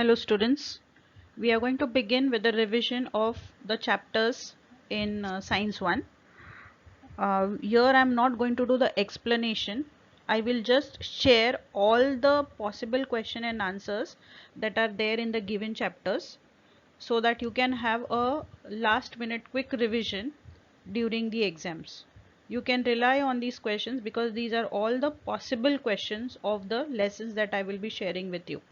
Hello students, we are going to begin with the revision of the chapters in Science 1. Here I am not going to do the explanation. I will just share all the possible question and answers that are there in the given chapters so that you can have a last minute quick revision during the exams. You can rely on these questions because these are all the possible questions of the lessons that I will be sharing with you.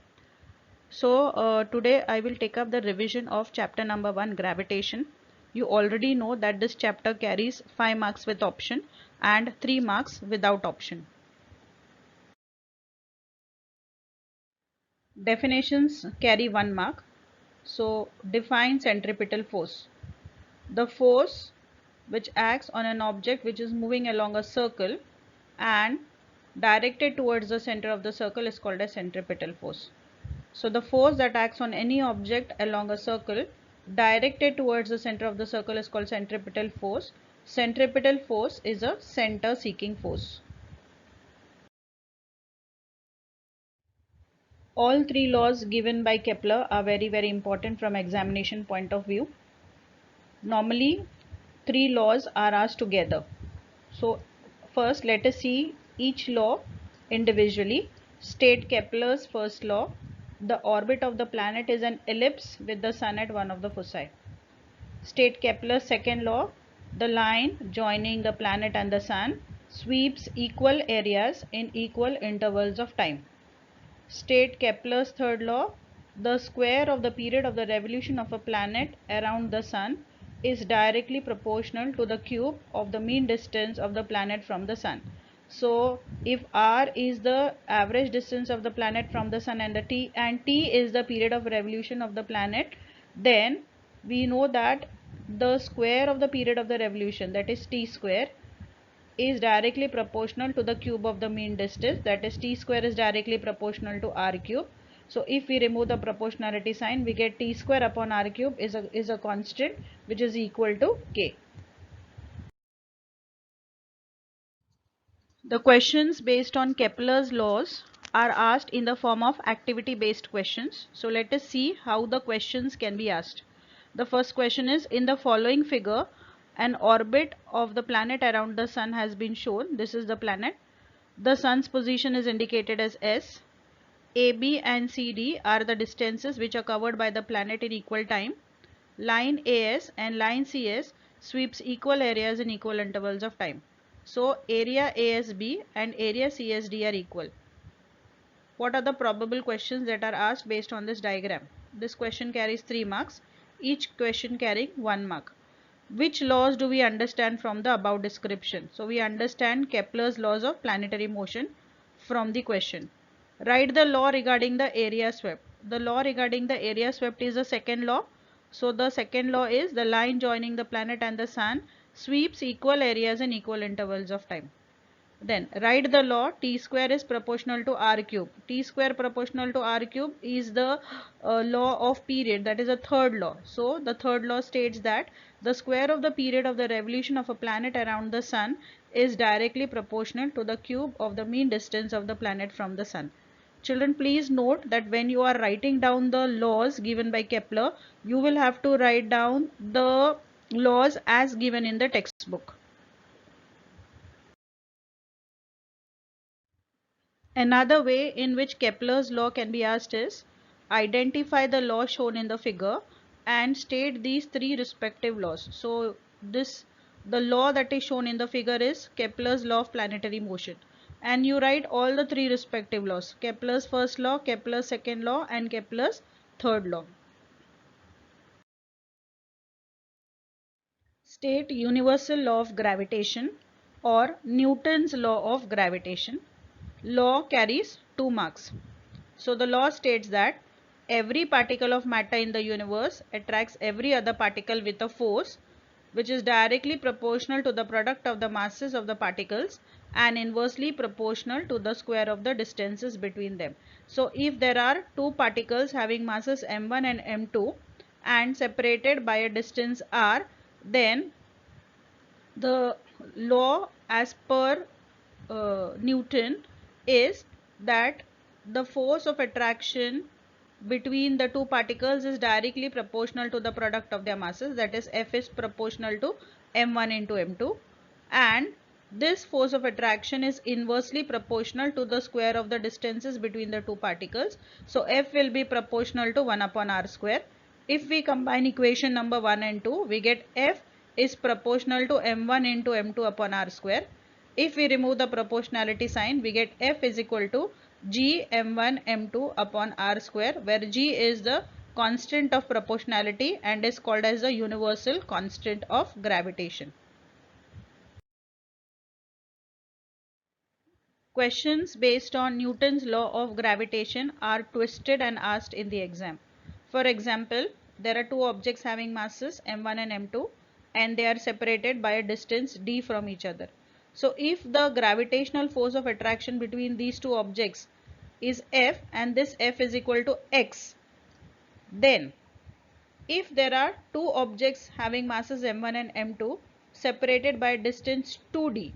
So today I will take up the revision of chapter number 1, gravitation. You already know that this chapter carries 5 marks with option and 3 marks without option. Definitions carry 1 mark. So define centripetal force. The force which acts on an object which is moving along a circle and directed towards the center of the circle is called as centripetal force. So the force that acts on any object along a circle directed towards the center of the circle is called centripetal force. Centripetal force is a center seeking force. All three laws given by Kepler are very important from examination point of view. Normally three laws are asked together. So first let us see each law individually. State Kepler's first law. The orbit of the planet is an ellipse with the sun at one of the foci. State Kepler's second law. The line joining the planet and the sun sweeps equal areas in equal intervals of time. State Kepler's third law. The square of the period of the revolution of a planet around the sun is directly proportional to the cube of the mean distance of the planet from the sun. So if r is the average distance of the planet from the sun and t is the period of revolution of the planet, then we know that the square of the period of the revolution, that is t square, is directly proportional to the cube of the mean distance, that is t square is directly proportional to r cube. So if we remove the proportionality sign, we get t square upon r cube is a constant which is equal to k. The questions based on Kepler's laws are asked in the form of activity based questions. So let us see how the questions can be asked. The first question is, in the following figure an orbit of the planet around the sun has been shown. This is the planet. The sun's position is indicated as S. AB and CD are the distances which are covered by the planet in equal time. Line AS and line CS sweeps equal areas in equal intervals of time. So area ASB and area CSD are equal. What are the probable questions that are asked based on this diagram? This question carries 3 marks, each question carrying 1 mark. Which laws do we understand from the above description? So we understand Kepler's laws of planetary motion from the question. Write the law regarding the area swept. The law regarding the area swept is the second law. So the second law is the line joining the planet and the sun sweeps equal areas in equal intervals of time. Then write the law t square is proportional to r cube. T square proportional to r cube is the law of period, that is a third law. So the third law states that the square of the period of the revolution of a planet around the sun is directly proportional to the cube of the mean distance of the planet from the sun. Children, please note that when you are writing down the laws given by Kepler, you will have to write down the laws as given in the textbook. Another way in which Kepler's law can be asked is, identify the law shown in the figure and state these three respective laws. So the law that is shown in the figure is Kepler's law of planetary motion, and you write all the three respective laws: Kepler's first law, Kepler's second law, and Kepler's third law. State universal law of gravitation or Newton's law of gravitation. Law carries 2 marks. So the law states that every particle of matter in the universe attracts every other particle with a force which is directly proportional to the product of the masses of the particles and inversely proportional to the square of the distances between them. So if there are two particles having masses m1 and m2 and separated by a distance r, then the law as per Newton is that the force of attraction between the two particles is directly proportional to the product of their masses, that is F is proportional to m1 into m2, and this force of attraction is inversely proportional to the square of the distances between the two particles. So F will be proportional to 1 upon r square. If we combine equation number 1 and 2, we get F is proportional to m1 into m2 upon r square. If we remove the proportionality sign, we get F is equal to G m1 m2 upon r square, where G is the constant of proportionality and is called as the universal constant of gravitation. Questions based on Newton's law of gravitation are twisted and asked in the exam. For example, there are two objects having masses m1 and m2 and they are separated by a distance d from each other. So if the gravitational force of attraction between these two objects is F and this F is equal to x, then if there are two objects having masses m1 and m2 separated by a distance 2d,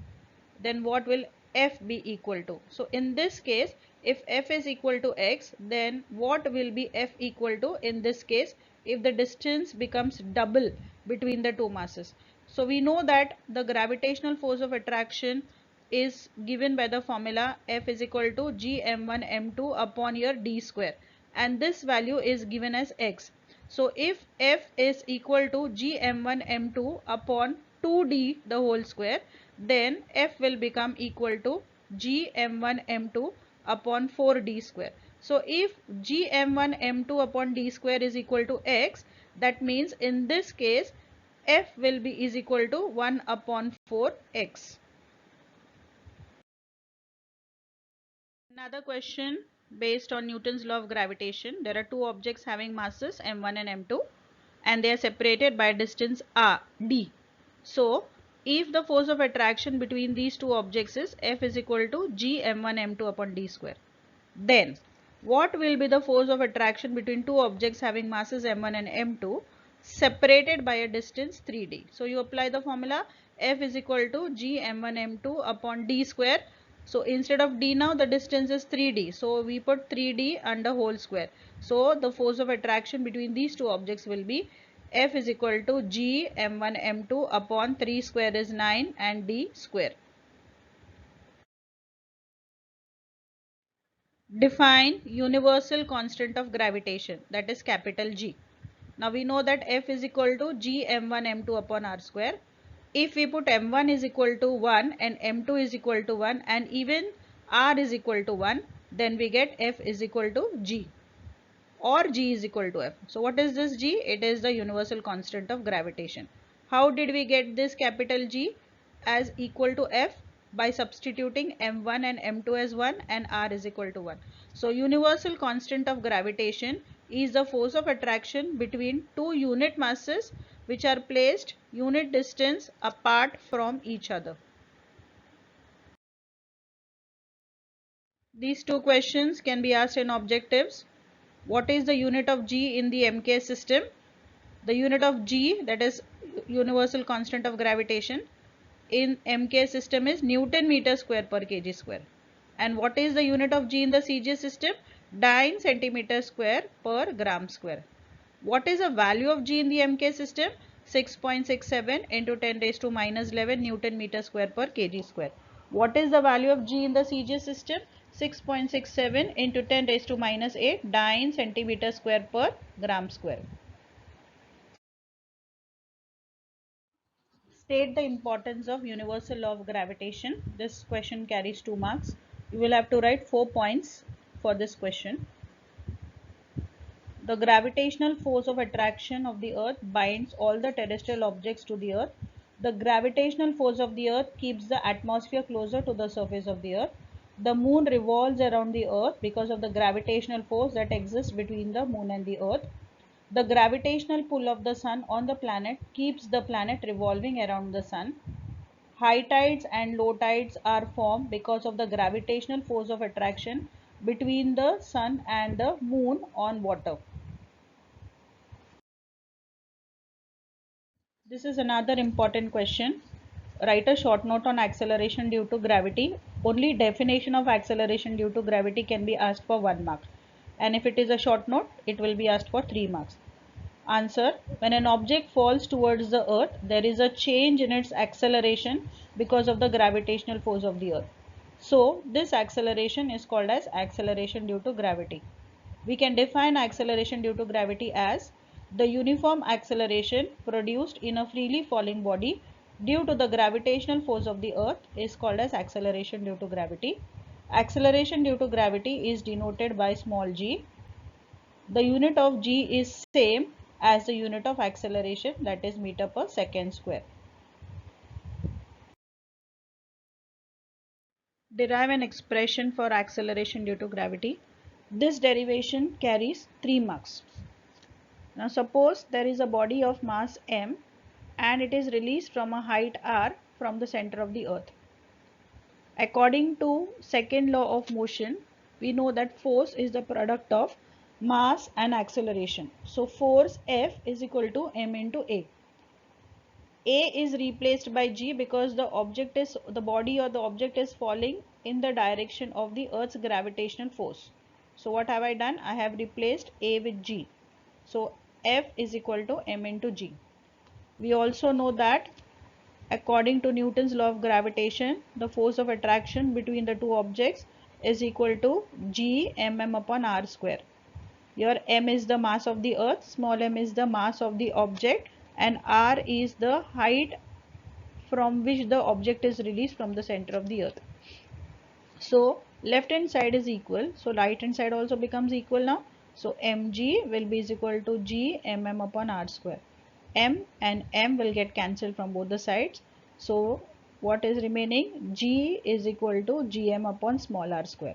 then what will F be equal to? So in this case, if F is equal to x, then what will be F equal to in this case if the distance becomes double between the two masses? So we know that the gravitational force of attraction is given by the formula F is equal to G m1 m2 upon your d square, and this value is given as x. So if F is equal to G m1 m2 upon 2d the whole square, then F will become equal to G m1 m2 upon 4d square. So if G m1 m2 upon d square is equal to x, that means in this case F will be is equal to 1 upon 4x. Another question based on Newton's law of gravitation. There are two objects having masses m1 and m2 and they are separated by a distance r d. So if the force of attraction between these two objects is F is equal to G m1 m2 upon d square, then what will be the force of attraction between two objects having masses m1 and m2 separated by a distance 3d? So you apply the formula F is equal to G m1 m2 upon d square. So instead of d now the distance is 3d. So we put 3d under whole square. So the force of attraction between these two objects will be F is equal to G m1 m2 upon 3 square is 9 and d square. Define universal constant of gravitation, that is capital G. Now we know that F is equal to G m1 m2 upon r square. If we put m1 is equal to 1 and m2 is equal to 1 and even r is equal to 1, then we get F is equal to G or G is equal to F. So what is this G? It is the universal constant of gravitation. How did we get this capital G as equal to F? By substituting m1 and m2 as 1 and r is equal to 1. So universal constant of gravitation is the force of attraction between two unit masses which are placed unit distance apart from each other. These two questions can be asked in objectives. What is the unit of G in the MK system? The unit of G, that is universal constant of gravitation, in MK system is Newton meter square per kg square. And what is the unit of G in the CG system? Dyne centimeter square per gram square. What is the value of G in the MK system? 6.67 into 10 raised to minus 11 Newton meter square per kg square. What is the value of G in the CG system? 6.67 into 10 raised to minus 8 Dyne centimeter square per gram square. State the importance of universal law of gravitation. This question carries 2 marks. You will have to write 4 points for this question. The gravitational force of attraction of the earth binds all the terrestrial objects to the earth. The gravitational force of the earth keeps the atmosphere closer to the surface of the earth. The moon revolves around the earth because of the gravitational force that exists between the moon and the earth. The gravitational pull of the sun on the planet keeps the planet revolving around the sun. High tides and low tides are formed because of the gravitational force of attraction between the sun and the moon on water. This is another important question. Write a short note on acceleration due to gravity. Only definition of acceleration due to gravity can be asked for 1 mark. and if it is a short note, it will be asked for 3 marks. Answer: when an object falls towards the earth, there is a change in its acceleration because of the gravitational force of the earth. So this acceleration is called as acceleration due to gravity. We can define acceleration due to gravity as the uniform acceleration produced in a freely falling body due to the gravitational force of the earth is called as acceleration due to gravity. Acceleration due to gravity is denoted by small g. The unit of g is same as the unit of acceleration, that is meter per second square. Derive an expression for acceleration due to gravity. This derivation carries 3 marks. Now suppose there is a body of mass m and it is released from a height r from the center of the earth. According to second law of motion, we know that force is the product of mass and acceleration. So force F is equal to m into A. A is replaced by G because the body or the object is falling in the direction of the earth's gravitational force. So what have I done? I have replaced A with G. So F is equal to m into G. We also know that according to Newton's law of gravitation, the force of attraction between the two objects is equal to G mm upon r square. Here m is the mass of the earth, small m is the mass of the object, and r is the height from which the object is released from the center of the earth. So left hand side is equal, so right hand side also becomes equal now. So mg will be is equal to G mm upon r square. M and M will get cancelled from both the sides. So what is remaining? G is equal to Gm upon small r square.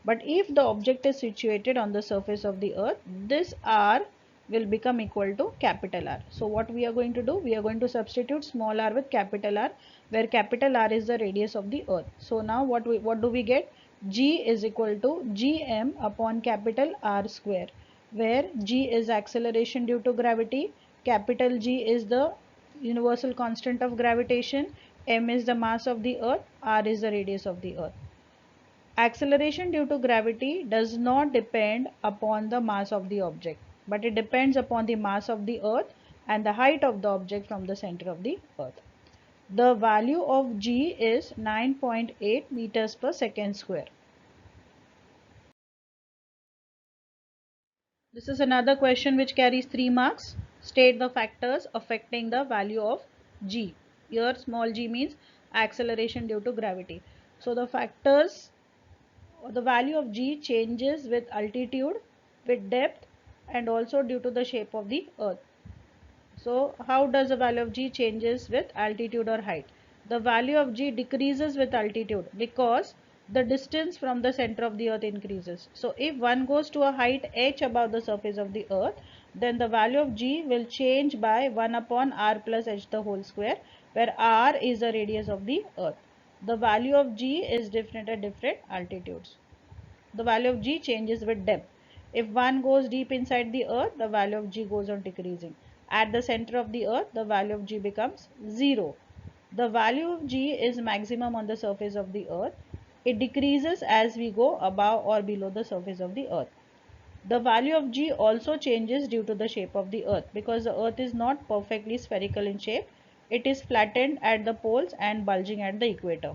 But if the object is situated on the surface of the earth, this r will become equal to capital R. So what we are going to do? We are going to substitute small r with capital R, where capital R is the radius of the earth. So now what do we get? G is equal to Gm upon capital R square, where G is acceleration due to gravity, capital G is the universal constant of gravitation, m is the mass of the earth, r is the radius of the earth. Acceleration due to gravity does not depend upon the mass of the object, but it depends upon the mass of the earth and the height of the object from the center of the earth. The value of G is 9.8 meters per second square. This is another question which carries 3 marks. State the factors affecting the value of G. Here small g means acceleration due to gravity. So the factors, the value of G changes with altitude, with depth, and also due to the shape of the earth. So how does the value of G changes with altitude or height? The value of G decreases with altitude because the distance from the center of the earth increases. So if one goes to a height h above the surface of the earth, then the value of G will change by 1 upon r plus h the whole square, where r is the radius of the earth. The value of G is different at different altitudes. The value of G changes with depth. If one goes deep inside the earth, the value of G goes on decreasing. At the center of the earth, the value of G becomes 0. The value of G is maximum on the surface of the earth. It decreases as we go above or below the surface of the earth. The value of G also changes due to the shape of the earth, because the earth is not perfectly spherical in shape. It is flattened at the poles and bulging at the equator.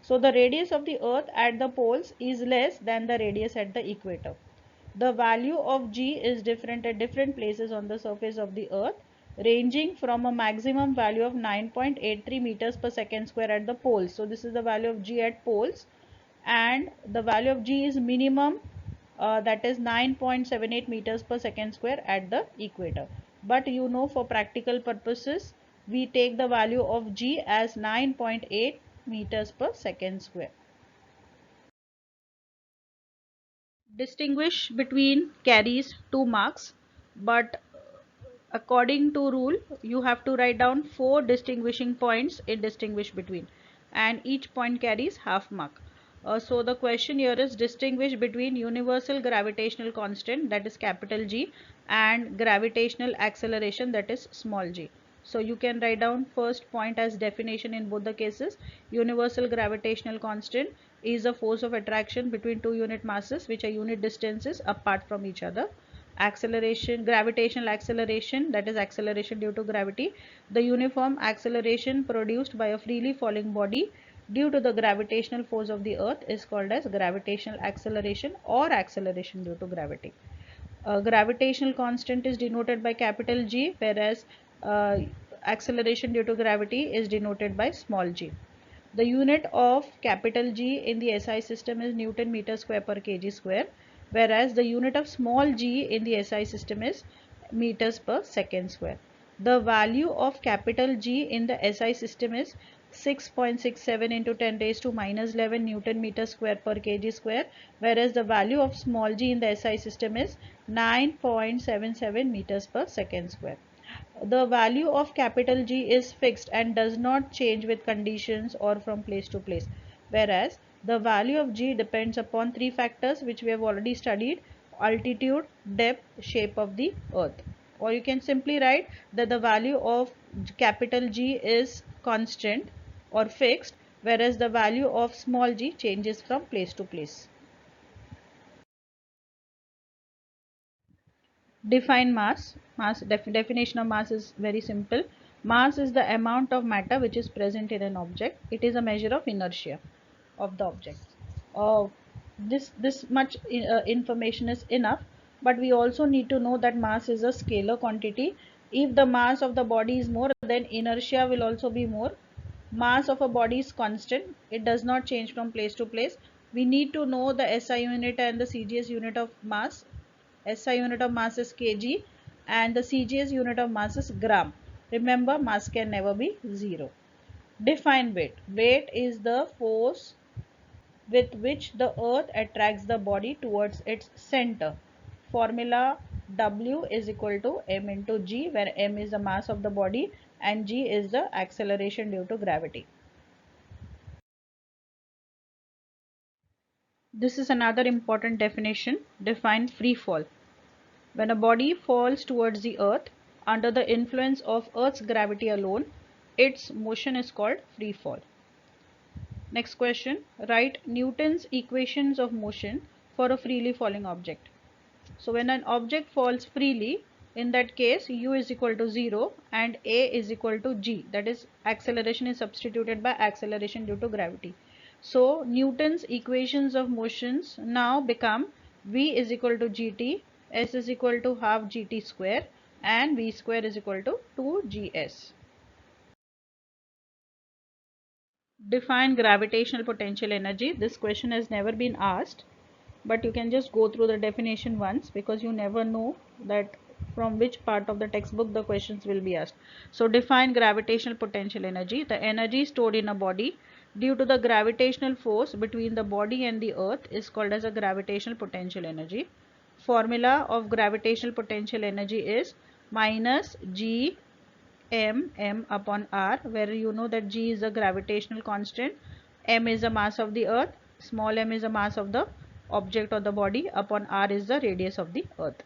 So the radius of the earth at the poles is less than the radius at the equator. The value of G is different at different places on the surface of the earth, ranging from a maximum value of 9.83 meters per second square at the poles. So this is the value of G at poles, and the value of G is minimum, that is 9.78 meters per second square at the equator. But you know, for practical purposes, we take the value of G as 9.8 meters per second square. Distinguish between carries 2 marks, but according to rule you have to write down 4 distinguishing points in distinguish between, and each point carries half mark. So the question here is distinguish between universal gravitational constant, that is capital G, and gravitational acceleration, that is small g. So you can write down first point as definition in both the cases. Universal gravitational constant is a force of attraction between two unit masses which are unit distances apart from each other. Acceleration, gravitational acceleration, that is acceleration due to gravity, the uniform acceleration produced by a freely falling body due to the gravitational force of the earth is called as gravitational acceleration or acceleration due to gravity. Gravitational constant is denoted by capital G, whereas acceleration due to gravity is denoted by small g. The unit of capital G in the SI system is Newton meter square per kg square, whereas the unit of small g in the SI system is meters per second square. The value of capital G in the SI system is 6.67 into 10 raised to minus 11 Newton meter square per kg square, whereas the value of small g in the SI system is 9.77 meters per second square. The value of capital G is fixed and does not change with conditions or from place to place, whereas the value of G depends upon three factors which we have already studied: altitude, depth, shape of the earth. Or you can simply write that the value of capital G is constant or fixed, whereas the value of small g changes from place to place. Define mass. Definition of mass is very simple. Mass is the amount of matter which is present in an object. It is a measure of inertia of the object. Uh, this much information is enough, but we also need to know that mass is a scalar quantity. If the mass of the body is more, then inertia will also be more. Mass of a body is constant. It does not change from place to place. We need to know the SI unit and the CGS unit of mass. SI unit of mass is kg and the CGS unit of mass is gram. Remember, mass can never be zero. Define weight. Weight is the force with which the earth attracts the body towards its center. Formula: W is equal to m into g, where m is the mass of the body and g is the acceleration due to gravity. This is another important definition. Define free fall. When a body falls towards the earth under the influence of earth's gravity alone, its motion is called free fall. Next question. Write Newton's equations of motion for a freely falling object. So when an object falls freely, in that case u is equal to 0 and a is equal to g, that is acceleration is substituted by acceleration due to gravity. So Newton's equations of motions now become v is equal to gt, s is equal to half gt square and v square is equal to 2gs. Define gravitational potential energy. This question has never been asked, but you can just go through the definition once, because you never know that from which part of the textbook the questions will be asked. So define gravitational potential energy. The energy stored in a body due to the gravitational force between the body and the earth is called as a gravitational potential energy. Formula of gravitational potential energy is minus g m upon r, where you know that g is a gravitational constant, m is the mass of the earth, small m is the mass of the object or the body, upon r is the radius of the earth.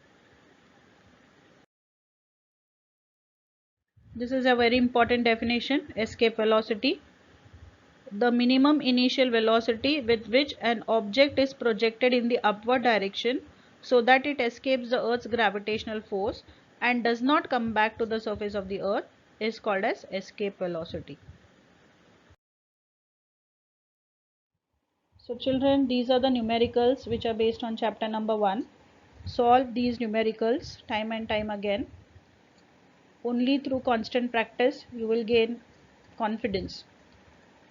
This is a very important definition. Escape velocity: the minimum initial velocity with which an object is projected in the upward direction so that it escapes the earth's gravitational force and does not come back to the surface of the earth is called as escape velocity. So children, these are the numericals which are based on chapter number 1. Solve these numericals time and time again. Only through constant practice you will gain confidence.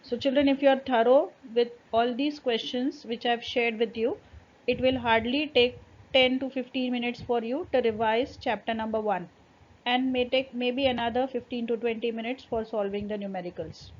So children, if you are thorough with all these questions which I have shared with you, it will hardly take 10 to 15 minutes for you to revise chapter number 1, and may take maybe another 15 to 20 minutes for solving the numericals.